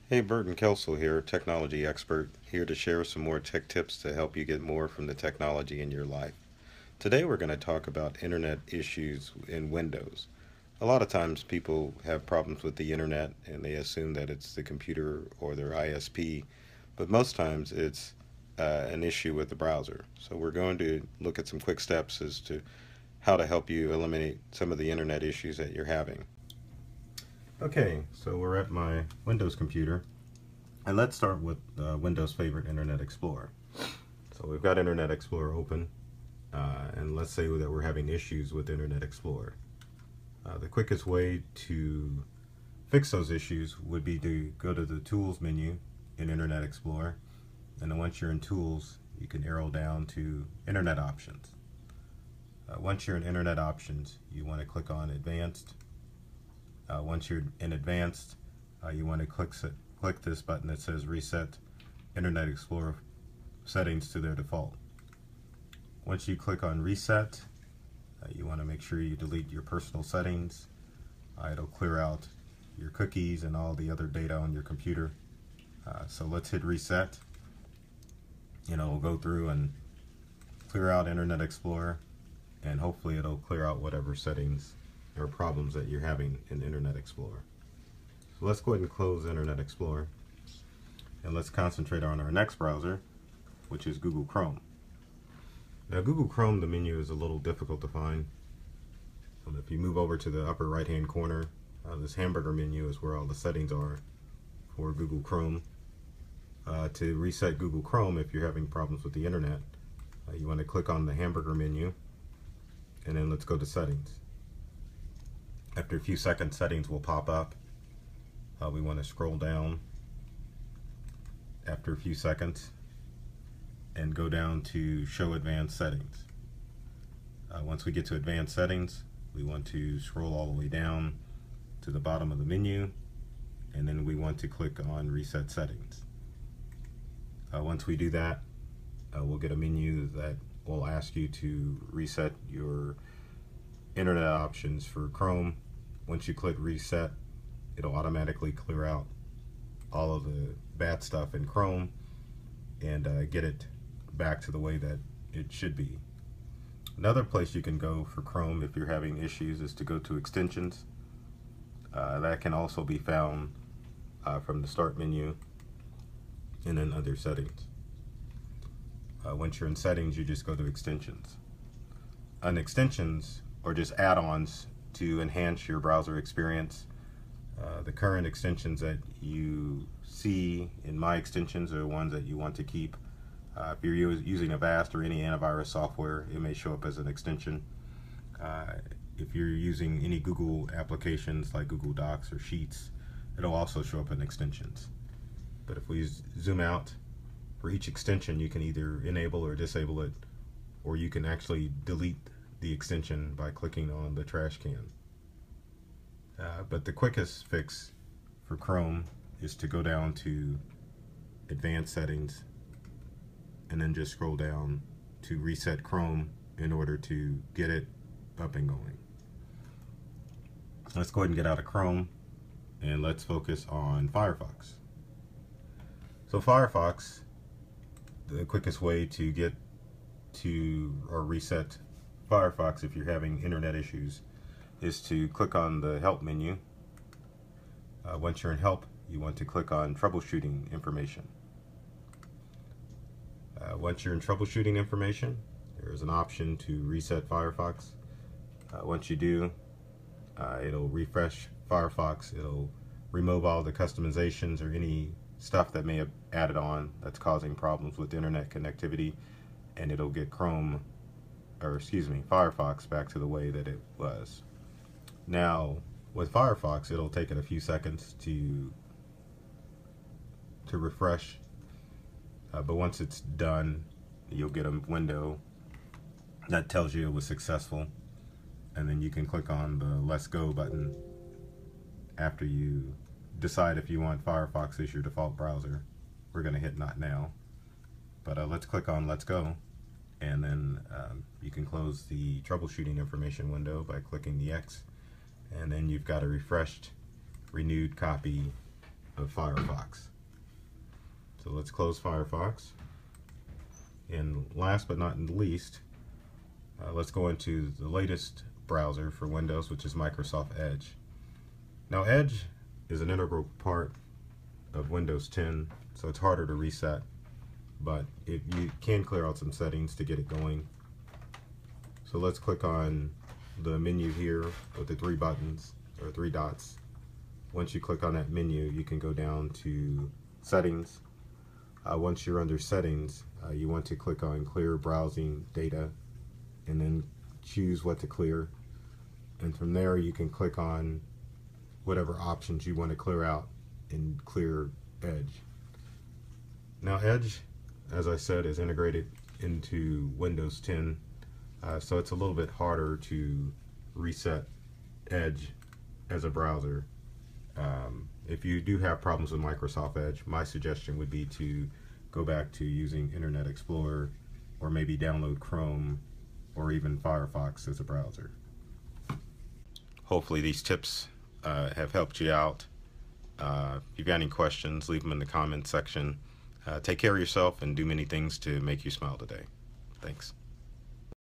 Hey, Burton Kelsel here, technology expert, here to share some more tech tips to help you get more from the technology in your life. Today we're going to talk about internet issues in Windows. A lot of times people have problems with the internet and they assume that it's the computer or their ISP, but most times it's an issue with the browser. So we're going to look at some quick steps as to how to help you eliminate some of the internet issues that you're having. Okay, so we're at my Windows computer, and let's start with Windows' favorite, Internet Explorer. So we've got Internet Explorer open, and let's say that we're having issues with Internet Explorer. The quickest way to fix those issues would be to go to the Tools menu in Internet Explorer, and then once you're in Tools, you can arrow down to Internet Options. Once you're in Internet Options, you want to click on Advanced. Once you're in Advanced, you want to click this button that says Reset Internet Explorer Settings to their default. Once you click on Reset, you want to make sure you delete your personal settings. It'll clear out your cookies and all the other data on your computer. So let's hit Reset. It'll go through and clear out Internet Explorer, and hopefully it'll clear out whatever settings or problems that you're having in Internet Explorer. So let's go ahead and close Internet Explorer, and let's concentrate on our next browser, which is Google Chrome. Now Google Chrome, the menu is a little difficult to find. If you move over to the upper right hand corner, this hamburger menu is where all the settings are for Google Chrome. To reset Google Chrome, if you're having problems with the internet, you want to click on the hamburger menu, and then let's go to settings. After a few seconds, settings will pop up. We want to scroll down after a few seconds and go down to show advanced settings. Once we get to advanced settings, we want to scroll all the way down to the bottom of the menu, and then we want to click on reset settings. Once we do that, we'll get a menu that will ask you to reset your internet options for Chrome. Once you click reset, it'll automatically clear out all of the bad stuff in Chrome and get it back to the way that it should be. Another place you can go for Chrome if you're having issues is to go to extensions. That can also be found from the start menu and then other settings. Once you're in settings, you just go to extensions. On extensions, or just add-ons to enhance your browser experience, the current extensions that you see in My Extensions are the ones that you want to keep. If you're using Avast or any antivirus software, it may show up as an extension. If you're using any Google applications like Google Docs or Sheets, it'll also show up in extensions. But if we zoom out, for each extension you can either enable or disable it, or you can actually delete the extension by clicking on the trash can. But the quickest fix for Chrome is to go down to advanced settings and then just scroll down to reset Chrome in order to get it up and going. Let's go ahead and get out of Chrome and let's focus on Firefox. So Firefox, the quickest way to get to or reset Firefox if you're having internet issues is to click on the Help menu. Once you're in Help, you want to click on Troubleshooting Information. Once you're in Troubleshooting Information, there's an option to reset Firefox. Once you do, it'll refresh Firefox. It'll remove all the customizations or any stuff that may have added on that's causing problems with internet connectivity, and it'll get Firefox back to the way that it was. Now, with Firefox, it'll take it a few seconds to refresh, but once it's done, you'll get a window that tells you it was successful, and then you can click on the Let's Go button after you decide if you want Firefox as your default browser. We're going to hit Not Now, but let's click on Let's Go, and then you can close the troubleshooting information window by clicking the X, and then you've got a refreshed, renewed copy of Firefox. So let's close Firefox. And last but not least, let's go into the latest browser for Windows, which is Microsoft Edge. Now, Edge is an integral part of Windows 10, so it's harder to reset, but if you can clear out some settings to get it going. So let's click on the menu here with the three buttons or three dots. Once you click on that menu, you can go down to settings. Once you're under settings, you want to click on clear browsing data and then choose what to clear. And from there you can click on whatever options you want to clear out and clear Edge. Now Edge, as I said, is integrated into Windows 10, so it's a little bit harder to reset Edge as a browser. If you do have problems with Microsoft Edge, my suggestion would be to go back to using Internet Explorer, or maybe download Chrome or even Firefox as a browser. Hopefully these tips have helped you out. If you've got any questions, leave them in the comments section. Take care of yourself and do many things to make you smile today. Thanks.